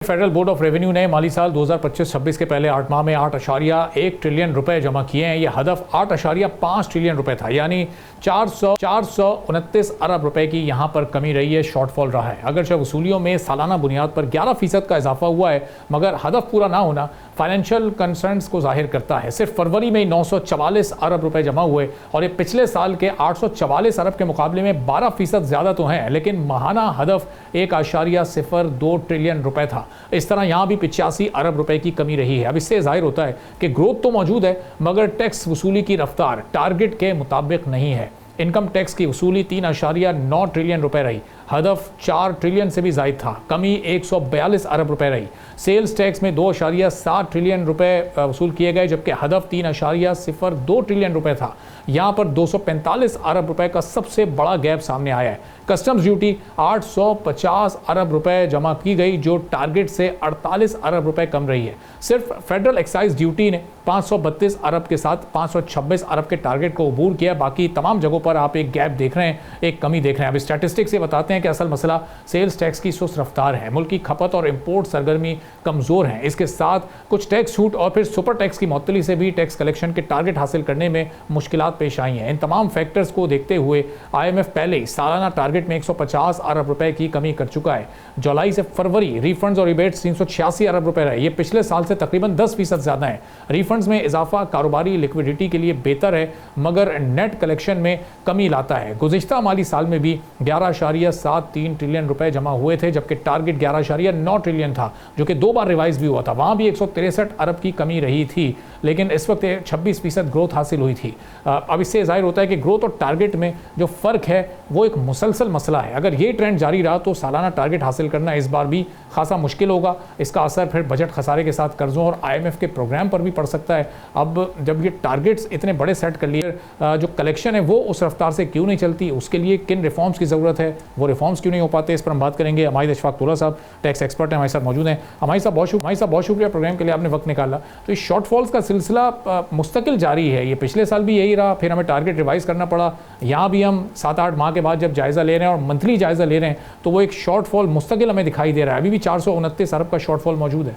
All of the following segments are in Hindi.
फेडरल बोर्ड ऑफ रेवेन्यू ने माली साल 2025-26 के पहले 8 माह में 8.1 ट्रिलियन रुपए जमा किए हैं। ये हदफ 8.5 ट्रिलियन रुपए था, यानी 429 अरब रुपए की यहाँ पर कमी रही है, शॉर्टफॉल रहा है। अगरचे वसूलियों में सालाना बुनियाद पर 11% का इजाफा हुआ है, मगर हदफ पूरा ना होना फाइनेंशियल कंसर्न्स को जाहिर करता है। सिर्फ फरवरी में 944 अरब रुपए जमा हुए और ये पिछले साल के 844 अरब के मुकाबले में 12% ज़्यादा तो हैं, लेकिन माहाना हदफ 1.02 ट्रिलियन रुपए था। इस तरह यहाँ भी 85 अरब रुपए की कमी रही है। अब इससे जाहिर होता है कि ग्रोथ तो मौजूद है, मगर टैक्स वसूली की रफ्तार टारगेट के मुताबिक नहीं है। इनकम टैक्स की वसूली 3.9 ट्रिलियन रुपए रही, हदफ 4 ट्रिलियन से भी ज़ायद था, कमी 142 अरब रुपए रही। सेल्स टैक्स में 2.7 ट्रिलियन रुपए वसूल किए गए, जबकि हदफ 3.02 ट्रिलियन रुपए था। यहाँ पर 245 अरब रुपए का सबसे बड़ा गैप सामने आया है। कस्टम्स ड्यूटी 850 अरब रुपए जमा की गई, जो टारगेट से 48 अरब रुपए कम रही है। सिर्फ फेडरल एक्साइज ड्यूटी ने 532 अरब के साथ 526 अरब के टारगेट को अबूर किया। बाकी तमाम जगहों पर आप एक गैप देख रहे हैं, एक कमी देख रहे हैं। अब स्टैटिस्टिक्स से बताते हैं कि असल मसला सेल्स टैक्स की सुस्त रफ्तार है। मुल्क की खपत और इंपोर्ट सरगर्मी कमज़ोर हैं। इसके साथ कुछ टैक्स छूट और फिर सुपर टैक्स की मअतली से भी टैक्स कलेक्शन के टारगेट हासिल करने में मुश्किलात पेश आई हैं। इन तमाम फैक्टर्स को देखते हुए IMF पहले ही सालाना टारगेट में 150 अरब रुपए की कमी कर चुका है। जुलाई से फरवरी रिफंड्स और रिबेट्स 386 अरब रुपए रहे। ये पिछले साल से तकरीबन 10% ज़्यादा है। रिफंड्स में इजाफा कारोबारी लिक्विडिटी के लिए बेहतर है, मगर नेट कलेक्शन में कमी लाता है। गुज़िश्ता माली साल में भी 11.73 ट्रिलियन रुपए जमा हुए थे, जबकि टारगेट 11.9 ट्रिलियन था, जो कि 2 बार रिवाइज भी हुआ था। वहाँ भी 163 अरब की कमी रही थी, लेकिन इस वक्त 26% ग्रोथ हासिल हुई थी। अब इससे जाहिर होता है कि ग्रोथ और टारगेट में जो फ़र्क है वो एक मुसलसल मसला है। अगर ये ट्रेंड जारी रहा तो सालाना टारगेट हासिल करना इस बार भी खासा मुश्किल होगा। इसका असर फिर बजट खसारे के साथ कर्ज़ों और IMF के प्रोग्राम पर भी पड़ सकता है। अब जब ये टारगेट्स इतने बड़े सेट कर लिए, जो कलेक्शन है वो उस रफ्तार से क्यों नहीं चलती, उसके लिए किन रिफॉर्म्स की ज़रूरत है, वो रिफॉर्म्स क्यों नहीं हो पाते, इस पर हम बात करेंगे। हमारे इशफाक तुला साहब टैक्स एक्सपर्ट हैं, हमारे साथ मौजूद हैं। हमारे साहब बहुत शुक्रिया प्रोग्राम के लिए, आपने वक्त निकाला। तो इस शॉर्टफॉल्स का सिलसिला मुस्तकिल जारी है। ये पिछले साल भी यही रहा, फिर हमें टारगेट रिवाइज करना पड़ा। यहाँ भी हम 7-8 माह के बाद जब जायज़ा ले रहे हैं और मंथली जायज़ा ले रहे हैं, तो वो एक शॉर्टफॉल मुस्तकिल हमें दिखाई दे रहा है। अभी भी 429 अरब का शॉर्टफॉल मौजूद है।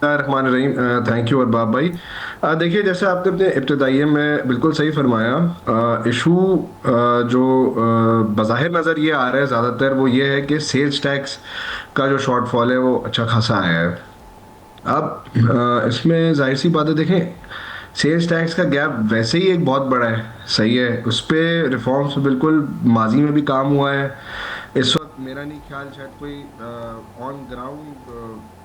रहीम, थैंक यू अरबाब भाई। देखिए, जैसे आपने अपने इब्तिदाइये में बिल्कुल सही फरमाया, इशू जो बज़ाहिर नज़र ये आ रहा है ज़्यादातर, वो ये है कि सेल्स टैक्स का जो शॉर्टफॉल है वो अच्छा खासा आया है। अब इसमें जाहिर सी बात है, देखें, सेल्स टैक्स का गैप वैसे ही एक बहुत बड़ा है, सही है, उस पर रिफॉर्म्स बिल्कुल माजी में भी काम हुआ है। इस वक्त मेरा नहीं ख्याल शायद कोई ऑन ग्राउंड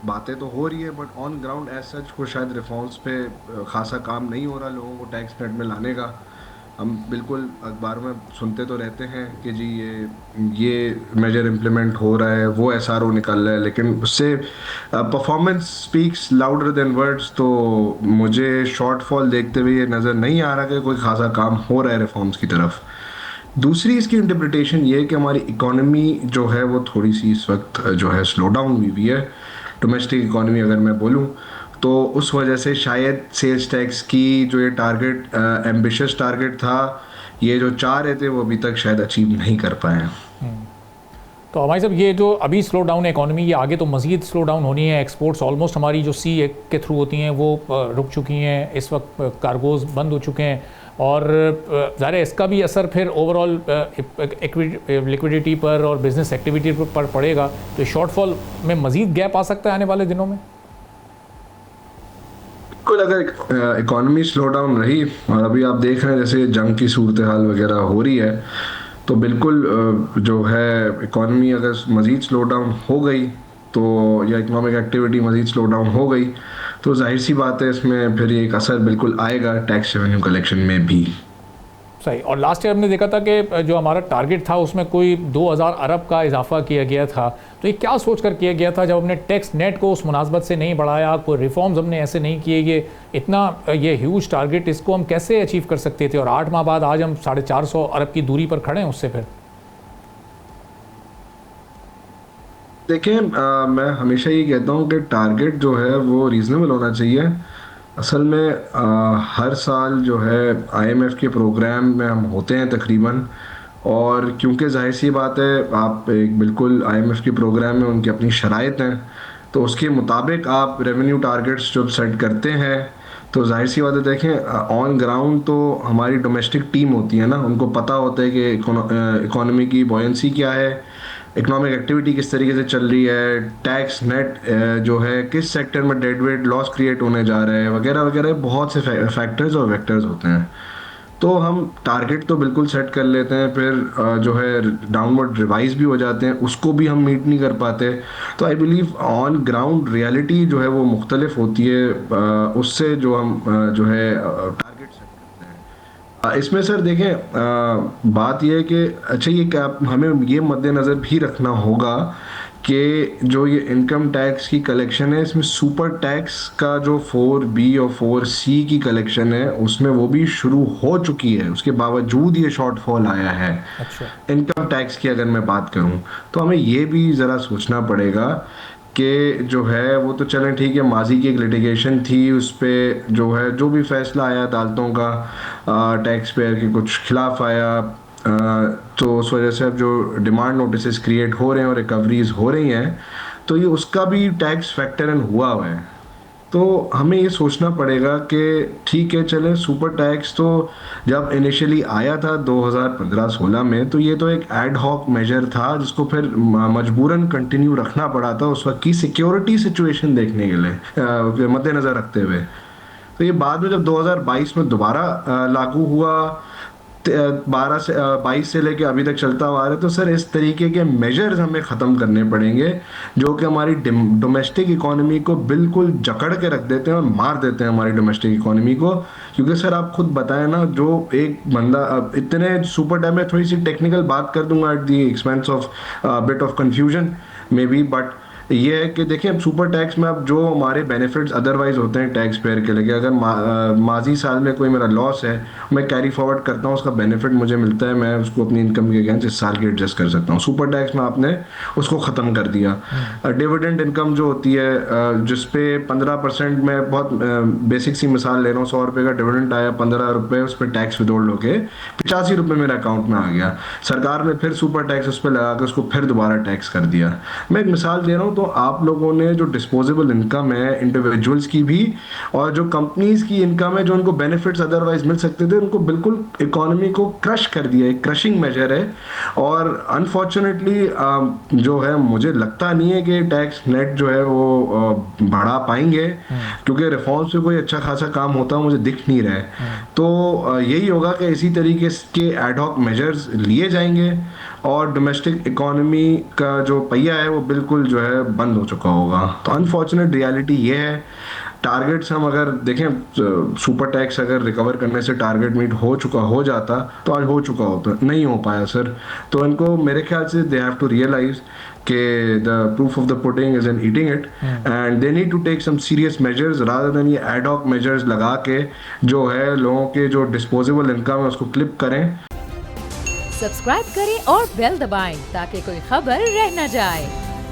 बातें तो हो रही है, but on ground as such को शायद रिफॉर्म्स पे खासा काम नहीं हो रहा लोगों को टैक्स नेट में लाने का। हम बिल्कुल अखबार में सुनते तो रहते हैं कि जी ये मेजर इम्प्लीमेंट हो रहा है, वो SRO निकल रहा है, लेकिन उससे performance speaks louder than words. तो मुझे शॉर्टफॉल देखते हुए ये नज़र नहीं आ रहा कि कोई खासा काम हो रहा है रिफॉर्म्स की तरफ। दूसरी इसकी इंटरप्रिटेशन ये है कि हमारी इकॉनमी जो है वो थोड़ी सी इस वक्त जो है स्लो डाउन हुई हुई है। डोमेस्टिक इकॉनमी अगर मैं बोलूँ तो उस वजह से शायद सेल्स टैक्स की जो ये टारगेट एम्बिशियस टारगेट था, ये जो चाह रहे थे, वो अभी तक शायद अचीव नहीं कर पाए हैं। तो हमारे साहब, ये जो अभी स्लो डाउन है इकॉनमी, ये आगे तो मज़ीद स्लो डाउन होनी है। एक्सपोर्ट्स ऑलमोस्ट हमारी जो सी के थ्रू होती हैं वो रुक चुकी हैं, इस वक्त कार्गोज़ बंद हो चुके हैं, और ज़ाहिर है इसका भी असर फिर ओवरऑल लिक्विडिटी पर और बिज़नेस एक्टिविटी पर पड़ेगा। तो शॉर्टफॉल में मज़ीद गैप आ सकता है आने वाले दिनों में। बिल्कुल, अगर इकॉनमी स्लो डाउन रही और अभी आप देख रहे हैं जैसे जंग की सूरत हाल वगैरह हो रही है, तो बिल्कुल जो है इकॉनमी अगर मज़ीद स्लो डाउन हो गई तो, या इकोनॉमिक एक्टिविटी मज़ीद स्लो डाउन हो गई, तो जाहिर सी बात है इसमें फिर एक असर बिल्कुल आएगा टैक्स रेवेन्यू कलेक्शन में भी। सही। और लास्ट ईयर हमने देखा था कि जो हमारा टारगेट था उसमें कोई 2000 अरब का इजाफा किया गया था। तो ये क्या सोच कर किया गया था जब हमने टैक्स नेट को उस मुनासबत से नहीं बढ़ाया, कोई रिफॉर्म्स हमने ऐसे नहीं किए? ये ह्यूज टारगेट, इसको हम कैसे अचीव कर सकते थे? और 8 माह बाद आज हम 450 अरब की दूरी पर खड़े हैं उससे। फिर देखिए, मैं हमेशा ये कहता हूँ कि टारगेट जो है वो रीज़नेबल होना चाहिए। असल में हर साल जो है IMF के प्रोग्राम में हम होते हैं तकरीबन, और क्योंकि जाहिर सी बात है, आप एक बिल्कुल आईएमएफ की प्रोग्राम में उनकी अपनी शराइत हैं, तो उसके मुताबिक आप रेवेन्यू टारगेट्स जब सेट करते हैं तो जाहिर सी बात है, देखें ऑन ग्राउंड तो हमारी डोमेस्टिक टीम होती है ना, उनको पता होता है कि इकोनॉमी की बॉयंसी क्या है, इकोनॉमिक एक्टिविटी किस तरीके से चल रही है, टैक्स नेट जो है किस सेक्टर में डेड वेट लॉस क्रिएट होने जा रहा है, वगैरह वगैरह बहुत से फैक्टर्स और वेक्टर्स होते हैं। तो हम टारगेट तो बिल्कुल सेट कर लेते हैं, फिर जो है डाउनवर्ड रिवाइज भी हो जाते हैं, उसको भी हम मीट नहीं कर पाते। तो I believe on ground reality जो है वो मुख्तलिफ होती है उससे जो हम जो है टारगेट सेट करते हैं। इसमें सर देखें, बात यह है कि अच्छा ये क्या हमें ये मद्देनज़र भी रखना होगा कि जो ये इनकम टैक्स की कलेक्शन है, इसमें सुपर टैक्स का जो 4B और 4C की कलेक्शन है उसमें वो भी शुरू हो चुकी है, उसके बावजूद ये शॉर्टफॉल आया है। अच्छा। इनकम टैक्स की अगर मैं बात करूं तो हमें ये भी ज़रा सोचना पड़ेगा कि जो है वो तो चलें ठीक है, माजी की एक लिटिगेशन थी, उस पर जो है जो भी फैसला आया अदालतों का टैक्स पेयर के कुछ खिलाफ आया, तो उस वजह से अब जो डिमांड नोटिस क्रिएट हो रहे हैं और रिकवरीज हो रही हैं, तो ये उसका भी टैक्स फैक्टर इन हुआ है। तो हमें ये सोचना पड़ेगा कि ठीक है चले, सुपर टैक्स तो जब इनिशियली आया था 2015-16 में, तो ये तो एक एड हॉक मेजर था जिसको फिर मजबूरन कंटिन्यू रखना पड़ा था उस वक्त की सिक्योरिटी सिचुएशन देखने के लिए मद्देनज़र रखते हुए। तो ये बाद में जब 2022 में दोबारा लागू हुआ, 22 से लेके अभी तक चलता हुआ आ रहा है, तो सर इस तरीके के मेजर्स हमें ख़त्म करने पड़ेंगे जो कि हमारी डोमेस्टिक इकोनॉमी को बिल्कुल जकड़ के रख देते हैं और मार देते हैं हमारी डोमेस्टिक इकोनॉमी को। क्योंकि सर आप खुद बताएं ना, जो एक बंदा इतने सुपर डैम में थोड़ी सी टेक्निकल बात कर दूंगा at the expense of bit of confusion may be, but ये है कि देखिए अब सुपर टैक्स में अब जो हमारे बेनिफिट्स अदरवाइज होते हैं टैक्स पेयर के लिए, अगर माजी साल में कोई मेरा लॉस है, मैं कैरी फॉरवर्ड करता हूँ, उसका बेनिफिट मुझे मिलता है, मैं उसको अपनी इनकम के अगेंस्ट इस साल के एडजस्ट कर सकता हूँ। सुपर टैक्स में आपने उसको ख़त्म कर दिया। डिविडेंड इनकम जो होती है जिसपे 15%, मैं बहुत बेसिक सी मिसाल ले रहा हूँ, 100 रुपये का डिविडेंड आया, 15 रुपये उस पर टैक्स विदोल्ड होके 85 रुपये मेरे अकाउंट में आ गया, सरकार ने फिर सुपर टैक्स उस पर लगा के उसको फिर दोबारा टैक्स कर दिया। मैं एक मिसाल दे रहा हूँ। तो आप लोगों ने जो डिस्पोजेबल इनकम है इंडिविजुअल्स की भी, और जो कंपनीज की इनकम है जो उनको बेनिफिट्स अदरवाइज मिल सकते थे, उनको बिल्कुल इकोनॉमी को क्रश कर दिया, एक क्रशिंग मेजर है। और अनफॉर्चुनेटली जो है मुझे लगता नहीं है कि टैक्स नेट जो है वो बढ़ा पाएंगे, क्योंकि रिफॉर्म से कोई अच्छा खासा काम होता मुझे दिख नहीं रहा है। तो यही होगा कि इसी तरीके के एडहॉक मेजर्स लिए जाएंगे और डोमेस्टिक इकोनॉमी का जो पहिया है वो बिल्कुल जो है बंद हो चुका होगा। तो अनफॉर्चुनेट रियलिटी ये है। टारगेट्स हम अगर देखें, सुपर टैक्स अगर रिकवर करने से टारगेट मीट हो जाता तो आज हो चुका होता, नहीं हो पाया सर। तो इनको मेरे ख्याल से दे हैव टू रियलाइज कि the proof of the pudding is in eating it, and they need to take some serious measures rather than ये एड हॉक मेजर्स लगा के जो है लोगों के जो डिस्पोजेबल इनकम है उसको क्लिप करें। सब्सक्राइब करें और बेल दबाएं ताकि कोई खबर रह न जाए।